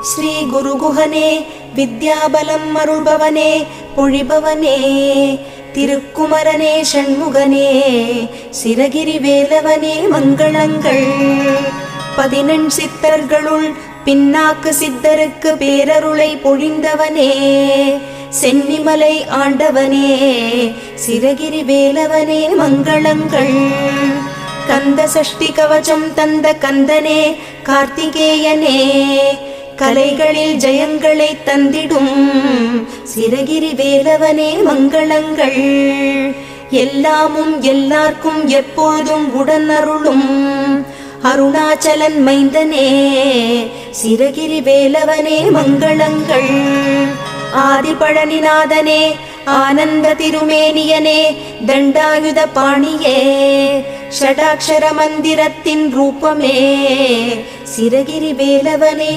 ஸ்ரீ குருகுஹனே வித்யாபலம் அருள்பவனே பொழிபவனே திருக்குமரனே ஷண்முகனே சிரகிரி வேலவனே மங்களங்கள் 14 சித்தர்களுள் பின்னாக்கு சித்தருக்கு பேரருளை பொழிந்தவனே சென்னிமலை ஆண்டவனே சிரகிரி வேலவனே மங்களங்கள் கந்த சஷ்டி கவசம் தந்த கந்தனே கார்த்திகேயனே கலைகளில் ஜெயங்களை தந்திடும் சிரகிரி வேலவனே மங்களங்கள் எல்லாமும் எல்லார்க்கும் எப்போதும் உடன் அருளும் அருணாச்சலன் மைந்தனே சிரகிரி வேலவனே மங்களங்கள் ஆதிபழனிநாதனே ஆனந்த திருமேனியனே தண்டாயுத பாணியே ஷடாக்ஷர மந்திரத்தின் ரூபமே சிரகிரி வேலவனே